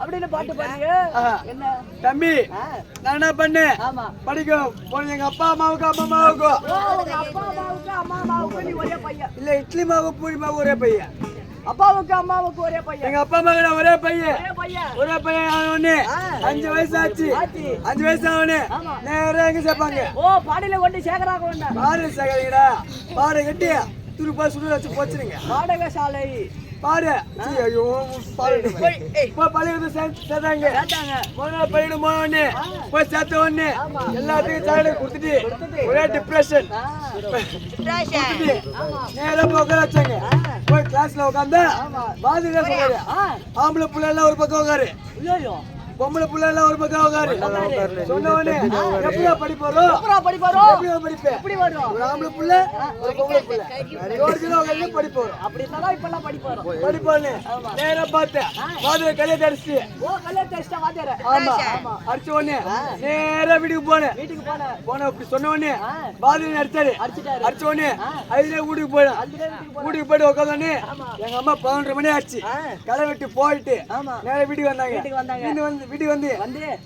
அப்படின்னு பாட்டு பாருங்க. என்ன தம்பி நான் என்ன பண்ணேன் படிக்கும் எங்க அப்பா அம்மாவுக்கு அம்மா அம்மாவுக்கு நீ ஒரே பையன் இல்ல இட்லி மாவு பூரி மாவு ஒரே பையன் அப்பாவுக்கு அம்மாவுக்கு ஒரே பையன் எங்க அப்பா அம்மாவுக்கு ஒரே பையன் ஒரே பையன் ஆனோடனே 5 வயசு ஆச்சு 5 வயசு ஆனோடனே நேரா எங்க சேர்ப்பாங்க பாடியில கொண்டு சேர்க்கறாங்க பாடு சேர்க்கறீங்கடா பாடு கட்டி துருப்பா சுடு வச்சு போச்சுருங்க பாடக சாலை பாரு ஐயோ பாரு போய் பள்ளிக்கூடம் சேர்த்தாங்க முதல்ல பள்ளிக்கூடம் போனோடனே போய் சேர்த்த உடனே எல்லாத்துக்கும் சாலை கொடுத்துட்டு ஒரே டிப்ரெஷன் நேரம் போய் உட்கார வச்சாங்க போய் கிளாஸ்ல உட்காந்தா மாதிரி சொல்றாரு ஆம்பளை பிள்ளை எல்லாம் ஒரு பக்கம் உட்காரு பொம்பளை பிள்ளை எல்லாம் ஒரு பக்கம் உட்காரு சொன்ன உடனே எப்படியா படிப்போம் எப்படியா படிப்பேன் ஒரு ஆம்பளை பிள்ளை ஒரு பொம்பளை பிள்ளை படிப்போம் படிப்போன்னு நேரம் பார்த்தேன் மாதிரி கல்யாணம் அடிச்சு ஆமா அடிச்ச உடனே நேரம் வீட்டுக்கு போன இப்படி சொன்ன உடனே மாதிரி அடிச்சாரு அடிச்ச உடனே அதுலயே வீட்டுக்கு போயிட்டு உட்காந்தோடனே எங்க அம்மா 11:30 மணி ஆச்சு களை விட்டு போயிட்டு நேரம் வீட்டுக்கு வந்தாங்க வீட்டுக்கு வந்து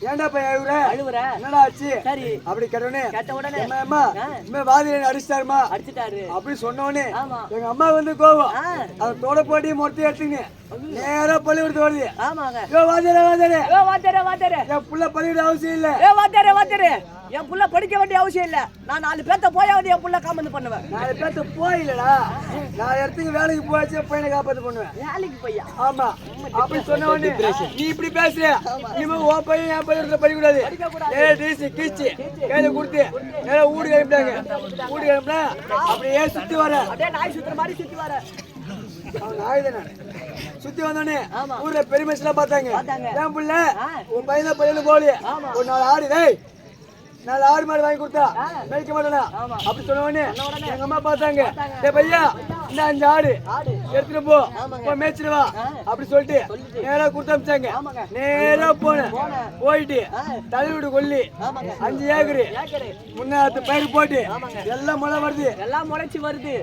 ஏன்டா போய் அழுவுற என்னடா ஆச்சு அப்படி கேட்ட உடனே அம்மா வாதியை அடிச்சிட்டாருமா அப்படி சொன்ன உடனே எங்க அம்மா வந்து கோவம் அதை தோட போட்டி மொத்தம் எடுத்துங்க நேரா பள்ளிக்கூடத்து வருது என் புள்ள பள்ளிக்கூட அவசியம் இல்ல என் புள்ள படிக்க வேண்டிய அவசியம் இல்ல நான் 4 பேர்த்த போயாவது என் புள்ள காமெண்ட் பண்ணுவேன் 4 பேர்த்த போயிலடா 4 இடத்துக்கு வேலைக்கு போயாச்சு பையனை காப்பாத்து பண்ணுவேன் வேலைக்கு போய்யா ஆமா அப்படி சொன்ன உடனே நீ இப்படி பேசுற இனிமே உன் பையன் என் பையன் படிக்கூடாது டிசி கீச்சு கையில கொடுத்து நேரா ஊடு கிளம்பிட்டாங்க ஊடு கிளம்பினா அப்படியே சுத்தி வர அப்படியே நாய் சுத்துற மாதிரி சுத்தி வர சுத்தி வந்தோடனே ஊர்ல பெருமைஸ் பார்த்தாங்க என் புள்ள உன் பையன் பையனு போலி ஒரு 4 ஆடு 4 ஆடு மாடு வாங்கி கொடுத்தா மேய்க்க மாட்டேனா அப்படி சொன்ன உடனே எங்க அம்மா பார்த்தாங்க பையா இந்த 5 ஆடு எடுத்துட்டு போ மேய்ச்சிடுவா அப்படி சொல்லிட்டு நேரா கொடுத்து அமிச்சாங்க நேரா போயிட்டு தலைவீடு கொல்லி 5 ஏக்கரு முன்னாத்து பயிர் போட்டு எல்லாம் முளைச்சு வருது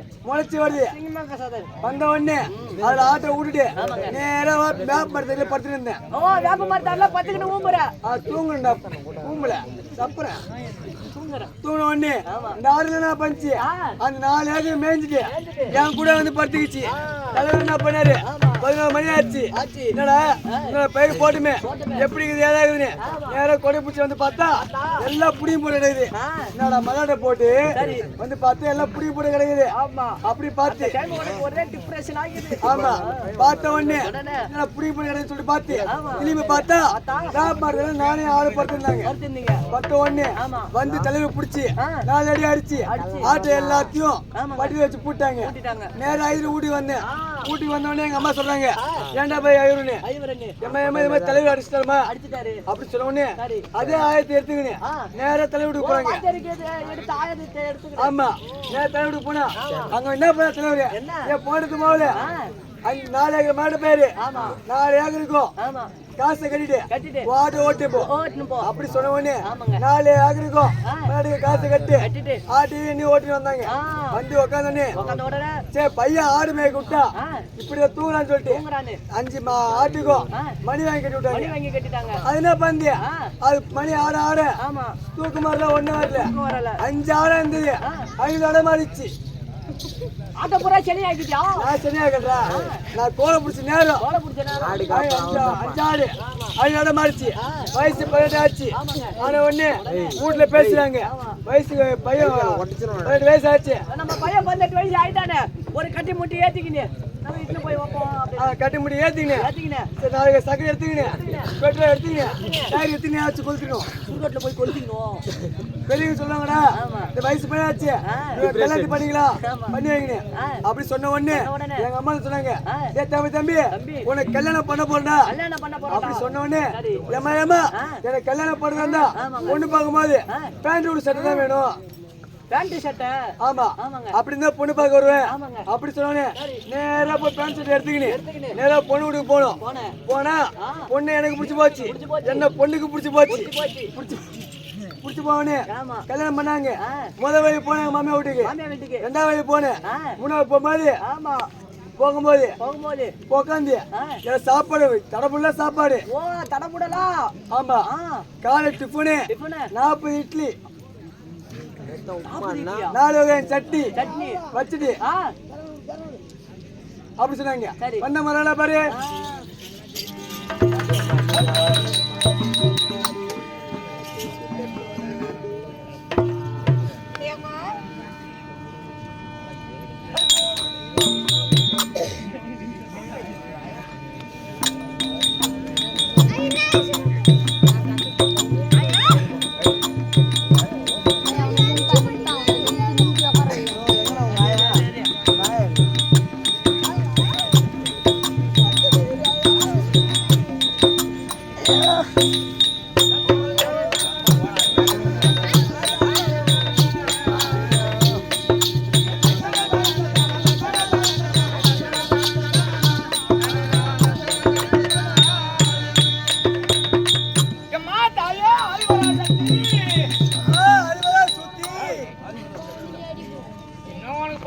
வந்த உடனே அதுல ஆட்டை விட்டுட்டு நேரா வேப்ப மரத்துல படுத்துட்டு இருந்தேன் தூங்குறா ஊம்பல சப்புறேன் தூண உடனே இந்த ஆடுல நான் பஞ்சு அந்த 4 ஏக்கர் மேய்ஞ்சிட்டு என் கூட வந்து படுத்துக்கிச்சு தலைவர் என்ன பண்ணாரு 11 மணி ஆச்சு என்னடா பயிர் போட்டுமே எப்படி ஏதாகுதுன்னு நேரம் கொடை பிடிச்சி வந்து பார்த்தா எல்லாம் புடியும் போட்டு கிடைக்குது என்னடா மலாட்டை போட்டு வந்து பார்த்தா எல்லாம் புடியும் போட்டு கிடைக்குது அப்படி பார்த்து ஆமா பார்த்த உடனே என்னடா புடியும் போட்டு கிடைக்குது சொல்லிட்டு பார்த்து திரும்பி பார்த்தா நானே ஆளு படுத்திருந்தாங்க பட்ட உடனே வந்து தலைவர் பிடிச்சி 4 அடி அடிச்சு ஆட்டை எல்லாத்தையும் பட்டி வச்சு போட்டாங்க நேரம் 5 ஊட்டி வந்தேன் ஊட்டி வந்த உடனே எங்க அம்மா சொல்றாங்க ஏன்டா போய் ஐயருன்னு தலைவர் அடிச்சுட்டாருமா அப்படி சொன்ன உடனே அதே ஆயத்தை எடுத்துக்கினேன் நேரம் தலைவருக்கு போறாங்க ஆமா நேரம் தலைவருக்கு போனா அங்க என்ன பண்ண தலைவர் ஏன் போனது போகல 4 ஏக்கர் மாடு பேரு 4 ஏக்கர் இருக்கும் காசை கட்டிட்டு வாட்டு ஓட்டு போ அப்படி சொன்ன உடனே ஆமாங்க. 4 ஆகிருக்கும் முன்னாடி காசை கட்டிட்டு ஆட்டி நீ ஓட்டிட்டு வந்தாங்க வந்து உட்காந்து உடனே சரி பையன் ஆடு மேய்க்க விட்டா இப்படி தூங்கலான்னு சொல்லிட்டு 5 ஆட்டுக்கும் மணி வாங்கி கட்டி விட்டாங்க அது என்ன பண்ணி அது மணி ஆட ஆட தூக்கு மாதிரிலாம் ஒண்ணு வரல 5 ஆடம் இருந்தது 5 ஆடம் மாறிச்சு ஆட்ட பூரா சென்னையாக்கிட்டியா நான் சென்னையாக்கறா நான் கோலை பிடிச்ச நேரம் 5 ஆடு 5 ஆடம் மாறிச்சு வயசு 18 ஆச்சு ஆனா ஒண்ணு வீட்டுல பேசுறாங்க வயசு பையன் 18 வயசு ஆச்சு நம்ம பையன் 18 வயசு ஆயிட்டானே ஒரு கட்டி முட்டி ஏத்திக்கினே நம்ம வீட்டுல போய் வைப்போம் கட்டி முடி ஏத்திக்கினே சரி நாளைக்கு சக்கரை எடுத்துக்கினே பெட்ரோல் எடுத்துக்கினே டயர் எடுத்துக்கினே ஆச்சு கொளுத்திக்கணும் சுடுகாட்டுல போய் கொளுத்திக்கணும் பெரியவங்க சொல்லுவாங்கடா இந்த வயசு பையன் ஆச்சு கல்யாணம் பண்ணிக்கலாம் பண்ணி வைங்க அப்படி சொன்ன உடனே எங்க அம்மா சொன்னாங்க ஏ தம்பி உனக்கு கல்யாணம் பண்ண போறா அப்படி சொன்ன உடனே ஏமா எனக்கு கல்யாணம் பண்ணுறதா பொண்ணு பார்க்கும்போது பேண்ட் ஒரு சட்டை தான் வேணும் பேண்ட் சட்டை ஆமா அப்படிதான் பொண்ணு பார்க்க வருவேன் அப்படி சொன்னே நேரா போய் பேண்ட் சட்டை எடுத்துக்கினு நேரா பொண்ணு வீட்டுக்கு போனா பொண்ணு எனக்கு பிடிச்சி போச்சு என்ன பொண்ணுக்கு பிடிச்சி போச்சு பிடிச்சி போவனே கல்யாணம் பண்ணாங்க முதல் வழி போனாங்க மாமியா வீட்டுக்கு 2ஆவது வழி போனேன் 3ஆவது போகும்போது உட்காந்து சாப்பாடு தடப்புள்ள சாப்பாடு ஆமா காலை டிஃபனு 40 இட்லி 4 வகை சட்னி வச்சுட்டு அப்படி சொன்னாங்க பண்ண மரல பாரு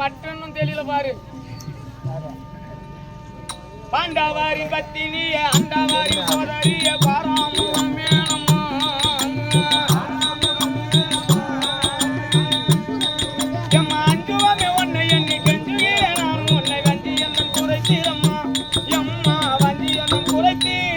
பட்டணும் தெரியல பாரு பாண்டவாரி பத்தினிய அண்டவாரி சோதரிய பாராமுகமேனம்மா எம்மா அஞ்சுவமே உன்னை எண்ணி கஞ்சுவே நானும் உன்னை வஞ்சி என்னும் குறைத்தீரம்மா எம்மா வஞ்சி என்னும் குறைத்தீரம்மா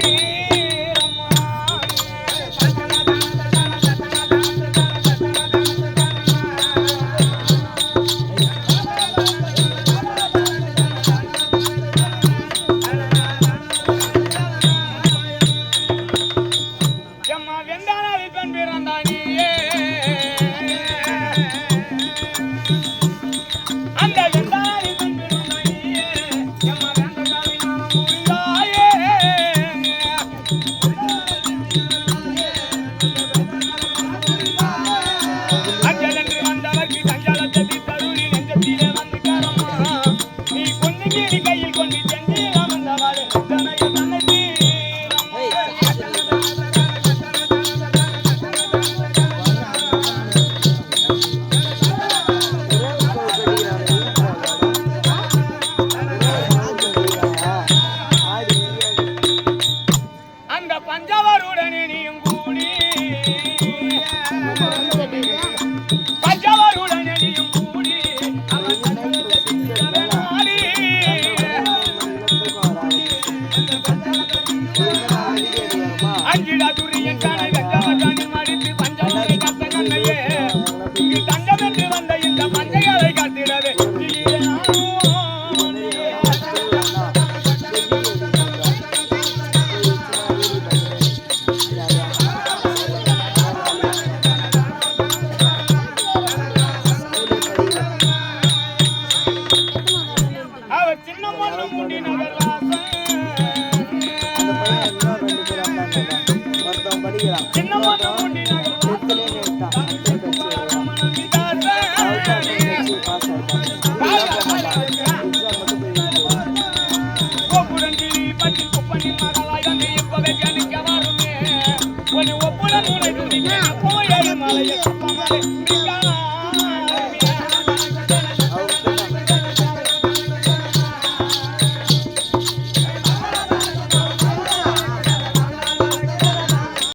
சின்ன